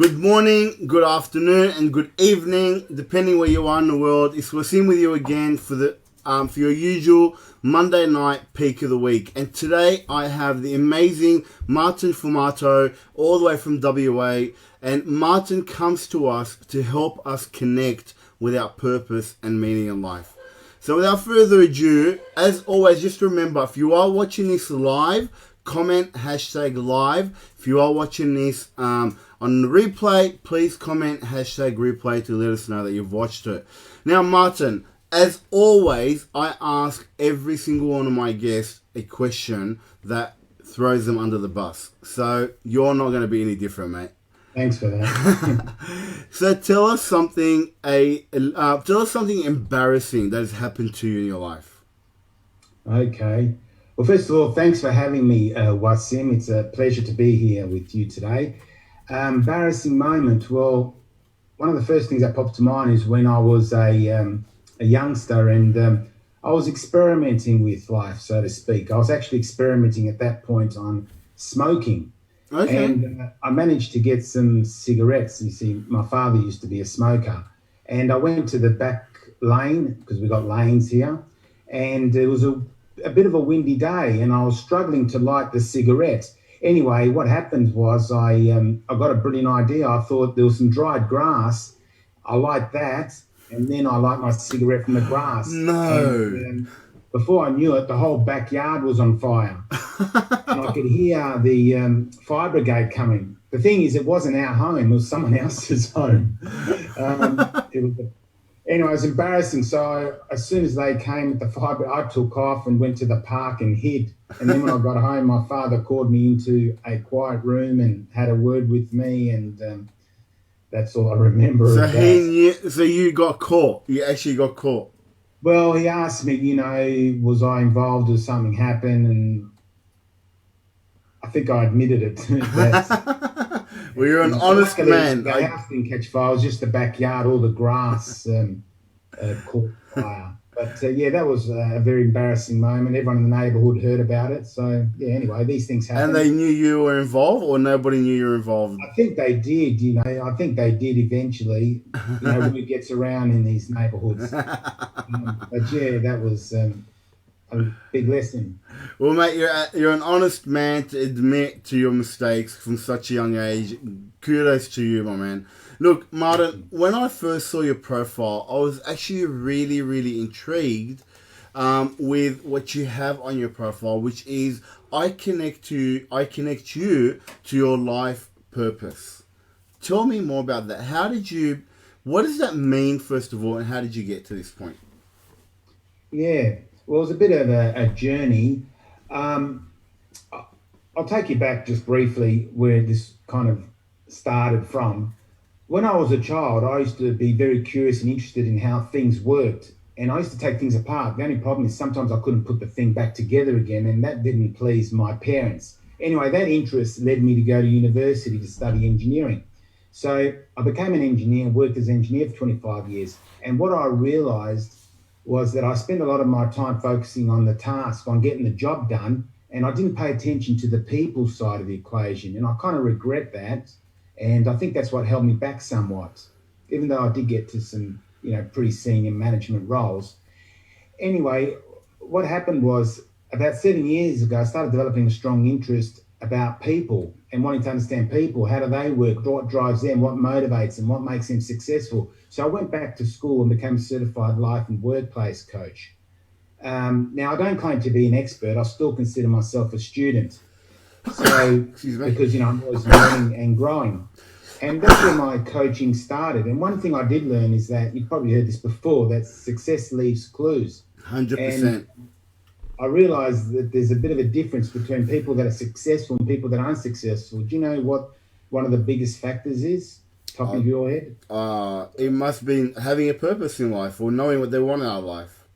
Good morning, good afternoon, and good evening, depending where you are in the world. It's Wasim with you again for your usual Monday night peak of the week. And today I have the amazing Martin Formato, all the way from WA. And Martin comes to us to help us connect with our purpose and meaning in life. So without further ado, as always, just remember, if you are watching this live, comment #live. If you are watching this on the replay, please comment #replay to let us know that you've watched it. Now, Martin, as always, I ask every single one of my guests a question that throws them under the bus. So you're not going to be any different, mate. Thanks for that. So tell us something embarrassing that has happened to you in your life. Okay. Well, first of all, thanks for having me, Wasim. It's a pleasure to be here with you today. Embarrassing moment. Well, one of the first things that pops to mind is when I was a youngster and I was experimenting with life, so to speak. I was actually experimenting at that point on smoking. Okay. And I managed to get some cigarettes. You see, my father used to be a smoker. And I went to the back lane, because we got lanes here, and it was a bit of a windy day, and I was struggling to light the cigarette. Anyway, what happened was I got a brilliant idea. I thought there was some dried grass. I light that, and then I light my cigarette from the grass. No. And before I knew it, the whole backyard was on fire. And I could hear the fire brigade coming. The thing is, it wasn't our home; it was someone else's home. Anyway, it was embarrassing. So as soon as they came at the fire, I took off and went to the park and hid. And then when I got home, my father called me into a quiet room and had a word with me, and that's all I remember. So of that. so you got caught. You actually got caught. Well, he asked me, was I involved or something happened, and I think I admitted it. Well, you're an honest man. The house didn't catch fire. It was just the backyard, all the grass caught fire. But yeah, that was a very embarrassing moment. Everyone in the neighbourhood heard about it. So yeah, anyway, these things happen. And they knew you were involved, or nobody knew you were involved? I think they did. I think they did eventually. When it gets around in these neighbourhoods. But yeah, that was a big lesson. Well, mate, you're an honest man to admit to your mistakes from such a young age. Kudos to you, my man. Look, Martin, when I first saw your profile, I was actually really, really intrigued with what you have on your profile, which is I connect you to your life purpose. Tell me more about that. What does that mean, first of all, and how did you get to this point? Yeah, well, it was a bit of a journey. I'll take you back just briefly where this kind of started from. When I was a child, I used to be very curious and interested in how things worked. And I used to take things apart. The only problem is sometimes I couldn't put the thing back together again, and that didn't please my parents. Anyway, that interest led me to go to university to study engineering. So I became an engineer and worked as an engineer for 25 years. And what I realized was that I spent a lot of my time focusing on the task, on getting the job done, and I didn't pay attention to the people side of the equation. And I kind of regret that. And I think that's what held me back somewhat, even though I did get to some, pretty senior management roles. Anyway, what happened was about 7 years ago, I started developing a strong interest about people and wanting to understand people. How do they work? What drives them? What motivates them? What makes them successful? So I went back to school and became a certified life and workplace coach. Now, I don't claim to be an expert. I still consider myself a student. So, because, I'm always learning and growing. And that's where my coaching started. And one thing I did learn is that, you've probably heard this before, that success leaves clues. 100%. And I realized that there's a bit of a difference between people that are successful and people that aren't successful. Do you know what one of the biggest factors is? Top of your head? It must be having a purpose in life or knowing what they want out of life.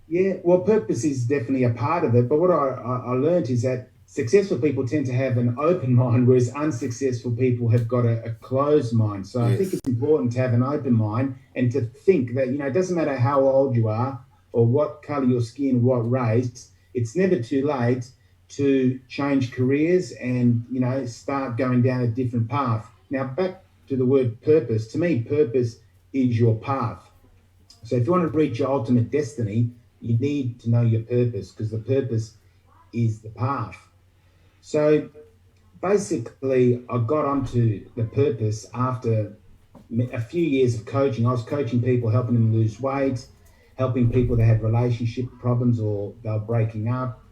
Yeah, well, purpose is definitely a part of it. But what I learned is that successful people tend to have an open mind, whereas unsuccessful people have got a closed mind. So yes. I think it's important to have an open mind and to think that, it doesn't matter how old you are or what colour your skin, what race, it's never too late to change careers and, start going down a different path. Now, back to the word purpose, to me, purpose is your path. So if you want to reach your ultimate destiny, you need to know your purpose because the purpose is the path. So basically, I got onto the purpose after a few years of coaching. I was coaching people, helping them lose weight, helping people that had relationship problems or they were breaking up,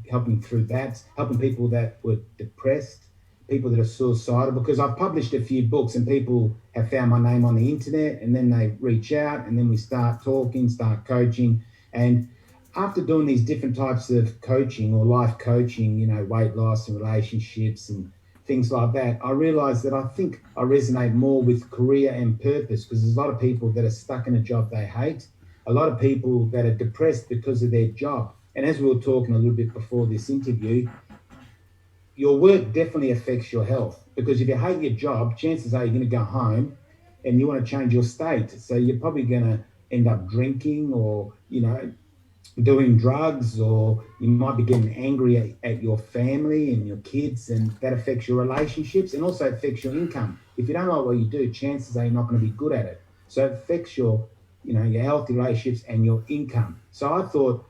helping through that, helping people that were depressed, people that are suicidal. Because I've published a few books and people have found my name on the internet and then they reach out and then we start talking, start coaching. And after doing these different types of coaching or life coaching, weight loss and relationships and things like that, I realized that I think I resonate more with career and purpose because there's a lot of people that are stuck in a job they hate, a lot of people that are depressed because of their job. And as we were talking a little bit before this interview, your work definitely affects your health because if you hate your job, chances are you're going to go home and you want to change your state. So you're probably going to end up drinking or, doing drugs, or you might be getting angry at your family and your kids, and that affects your relationships and also affects your income. If you don't like what you do, chances are you're not going to be good at it. So it affects your healthy relationships and your income. So I thought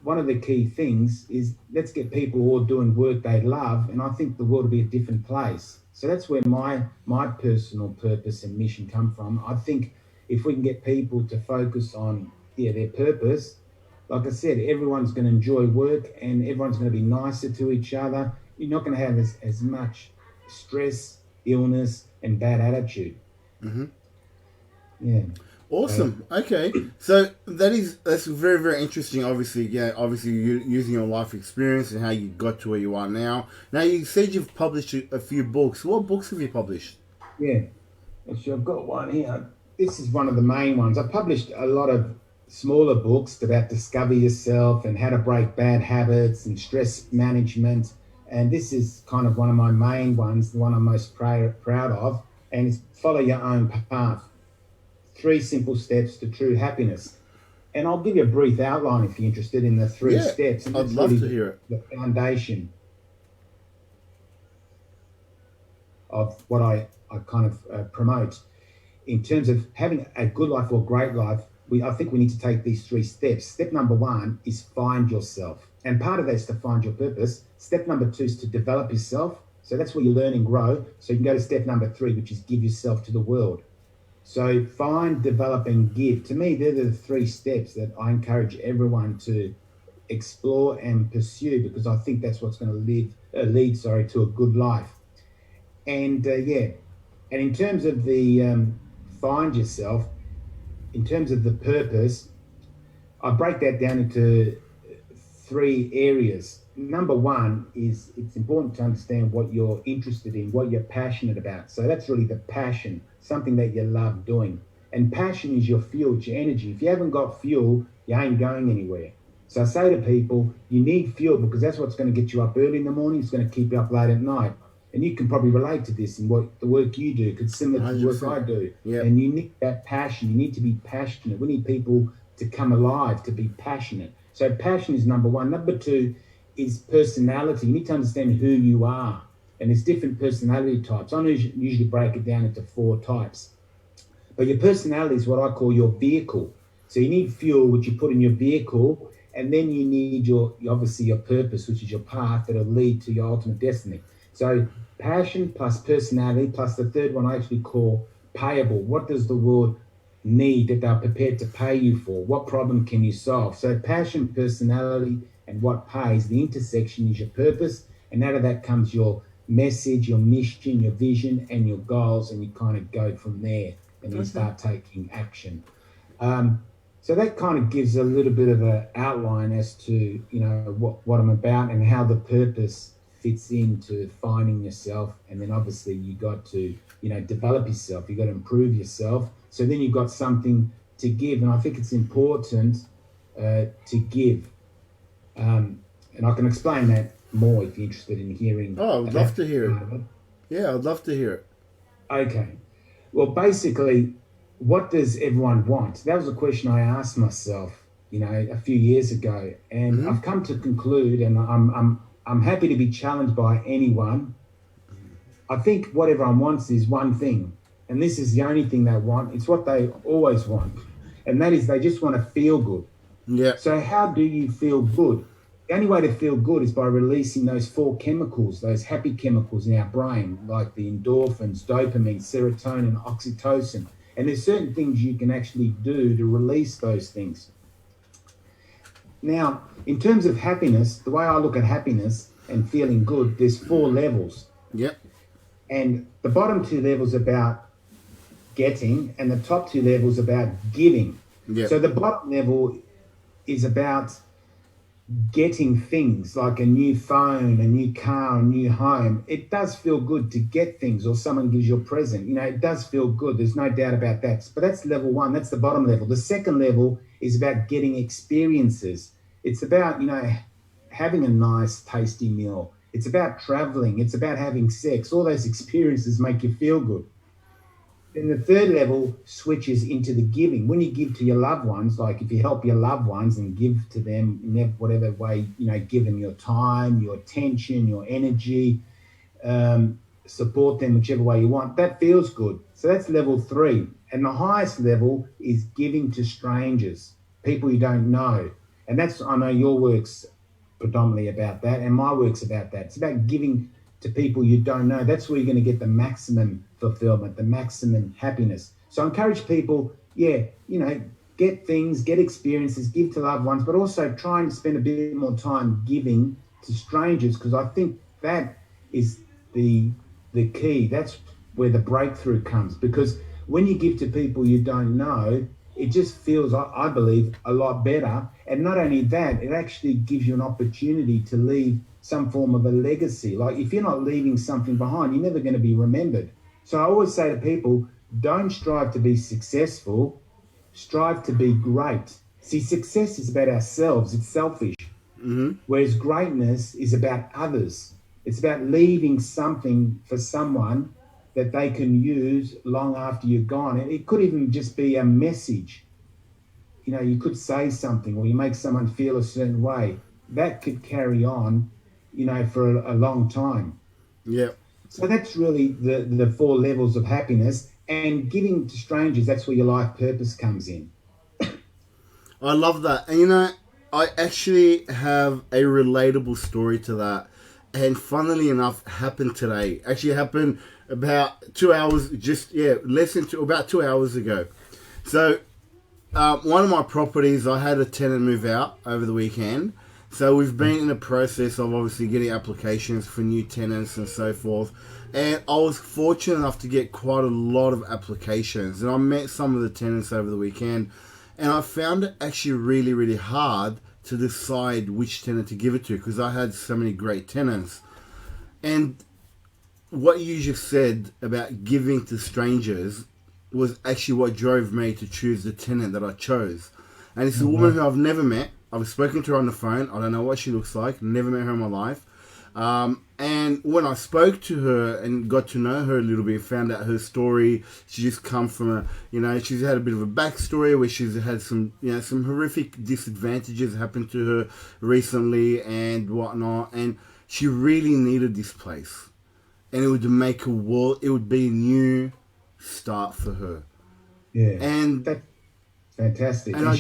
one of the key things is let's get people all doing work they love, and I think the world will be a different place. So that's where my personal purpose and mission come from. I think if we can get people to focus on their purpose, like I said, everyone's going to enjoy work and everyone's going to be nicer to each other. You're not going to have as much stress, illness, and bad attitude. Yeah. So Awesome. Okay, so that's very very interesting. Obviously, yeah. Obviously, you using your life experience and how you got to where you are now. Now, you said you've published a few books. What books have you published? yeah. Actually, I've got one here. This is one of the main ones. I published a lot of smaller books about discover yourself and how to break bad habits and stress management. And this is kind of one of my main ones, the one I'm most proud of. And it's follow your own path. 3 simple steps to true happiness. And I'll give you a brief outline if you're interested in the three Yeah, steps. And I'd that's love really to hear it. the foundation of what I kind of promote. In terms of having a good life or great life, I think we need to take these 3 steps. Step number 1 is find yourself. And part of that is to find your purpose. Step number 2 is to develop yourself. So that's where you learn and grow. So you can go to step number 3, which is give yourself to the world. So find, develop, and give. To me, they're the 3 steps that I encourage everyone to explore and pursue because I think that's what's going to lead to a good life. And yeah, and in terms of the find yourself, in terms of the purpose, I break that down into 3 areas. Number 1 is it's important to understand what you're interested in, what you're passionate about. So that's really the passion, something that you love doing. And passion is your fuel, it's your energy. If you haven't got fuel, you ain't going anywhere. So I say to people, you need fuel because that's what's going to get you up early in the morning. It's going to keep you up late at night. And you can probably relate to this in what the work you do, because it's similar to the work I 100%. do. Yep. And you need that passion. You need to be passionate. We need people to come alive, to be passionate. So passion is number 1. Number 2 is personality. You need to understand who you are. And there's different personality types. I usually break it down into 4 types. But your personality is what I call your vehicle. So you need fuel, which you put in your vehicle, and then you need obviously your purpose, which is your path that'll lead to your ultimate destiny. So passion plus personality plus the third one I actually call payable. What does the world need that they're prepared to pay you for? What problem can you solve? So passion, personality, and what pays. The intersection is your purpose, and out of that comes your message, your mission, your vision, and your goals, and you kind of go from there and then Okay. start taking action. So that kind of gives a little bit of an outline as to what I'm about and how the purpose fits into finding yourself. And then obviously you got to develop yourself. You got to improve yourself. So then you've got something to give, and I think it's important to give. And I can explain that more if you're interested in hearing Oh, I would love about to hear it. part of it. Yeah, I'd love to hear it. Okay. Well, basically, what does everyone want? That was a question I asked myself, a few years ago, and Mm-hmm. I've come to conclude, and I'm happy to be challenged by anyone. I think what everyone wants is one thing. and this is the only thing they want. It's what they always want, and that is they just want to feel good. Yeah. So, how do you feel good? The only way to feel good is by releasing those four chemicals, those happy chemicals in our brain, like the endorphins, dopamine, serotonin, oxytocin. And there's certain things you can actually do to release those things. Now, in terms of happiness, the way I look at happiness and feeling good, there's four levels. Yep. And the bottom two levels about getting, and the top two levels about giving. Yep. So the bottom level is about getting things like a new phone, a new car, a new home. It does feel good to get things, or someone gives you a present. You know, it does feel good. There's no doubt about that. But that's level one. That's the bottom level. The second level is about getting experiences. It's about, you know, having a nice, tasty meal. It's about traveling. It's about having sex. All those experiences make you feel good. Then the third level switches into the giving. When you give to your loved ones, like if you help your loved ones and give to them in whatever way, you know, give them your time, your attention, your energy, support them whichever way you want, that feels good. So that's level three. And the highest level is giving to strangers, people you don't know. And that's, I know your work's predominantly about that, and my work's about that. It's about giving to people you don't know. That's where you're going to get the maximum fulfillment, the maximum happiness. So I encourage people, yeah, you know, get things, get experiences, give to loved ones, but also try and spend a bit more time giving to strangers, because I think that is the key. That's where the breakthrough comes, because when you give to people you don't know, it just feels, I believe, a lot better. And not only that, it actually gives you an opportunity to leave some form of a legacy. Like if you're not leaving something behind, you're never going to be remembered. So I always say to people, don't strive to be successful, strive to be great. See, success is about ourselves, it's selfish. Whereas greatness is about others. It's about leaving something for someone that they can use long after you're gone. It could even just be a message. You know, you could say something, or you make someone feel a certain way. That could carry on, you know, for a long time. Yep. So that's really the four levels of happiness. And giving to strangers, that's where your life purpose comes in. I love that. And you know, I actually have a relatable story to that. And funnily enough, happened today. Actually happened about 2 hours, about 2 hours ago. So, one of my properties, I had a tenant move out over the weekend. So we've been in the process of obviously getting applications for new tenants and so forth. And I was fortunate enough to get quite a lot of applications. And I met some of the tenants over the weekend. And I found it actually really, really hard to decide which tenant to give it to, because I had so many great tenants. And what you just said about giving to strangers was actually what drove me to choose the tenant that I chose. And it's a woman who I've never met. I've spoken to her on the phone. I don't know what she looks like. Never met her in my life. And when I spoke to her and got to know her a little bit, found out her story, she just come from she's had a bit of a backstory where she's had some horrific disadvantages happen to her recently and whatnot. And she really needed this place. And it would make it would be a new start for her. Yeah. And that's fantastic. And I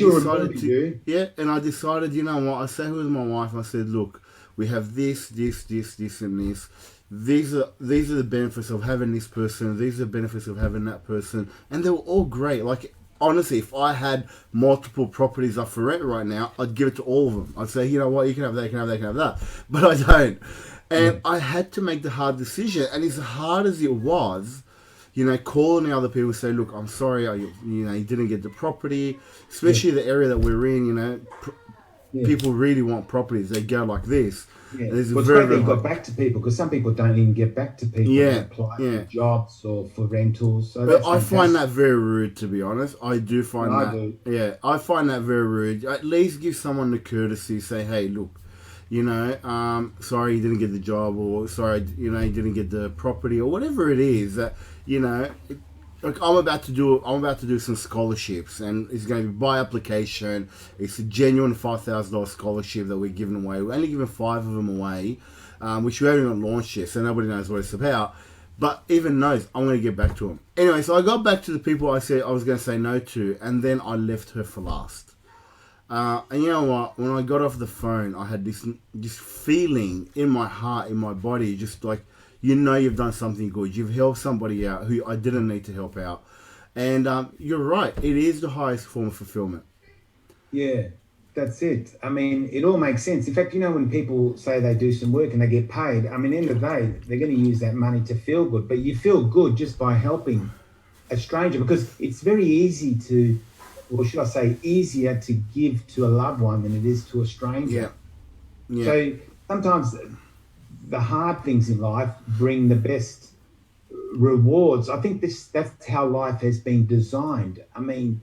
decided, you know what, I sat with my wife, I said, look, we have this, and this. These are the benefits of having this person. These are the benefits of having that person. And they were all great. Like, honestly, if I had multiple properties up for rent right now, I'd give it to all of them. I'd say, you know what, you can have that, you can have that, you can have that. But I don't. And I had to make the hard decision. And as hard as it was, you know, calling the other people, say, look, I'm sorry, you didn't get the property. Especially the area that we're in, you know, people really want properties. They go like this. Yeah. Well, it's great that you got back to people, because some people don't even get back to people that apply for jobs or for rentals. So but I find that very rude, to be honest. I do find that. Yeah, I find that very rude. At least give someone the courtesy. Say, hey, look, you know, sorry you didn't get the job, or sorry, you know, you didn't get the property, or whatever it is. That, you know, like I'm about to do some scholarships, and it's going to be by application. It's a genuine $5,000 scholarship that we're giving away. We're only giving 5 of them away, which we haven't even launched yet, so nobody knows what it's about. But even knows I'm going to get back to him. Anyway, so I got back to the people I said I was going to say no to, and then I left her for last. And you know what? When I got off the phone, I had this feeling in my heart, in my body, just like, you've done something good. You've helped somebody out who I didn't need to help out. And you're right. It is the highest form of fulfillment. Yeah, that's it. I mean, it all makes sense. In fact, when people say they do some work and they get paid, I mean, end of the day, they're going to use that money to feel good. But you feel good just by helping a stranger, because it's very easy to, or should I say, easier to give to a loved one than it is to a stranger. Yeah. So sometimes the hard things in life bring the best rewards. I think that's how life has been designed. I mean,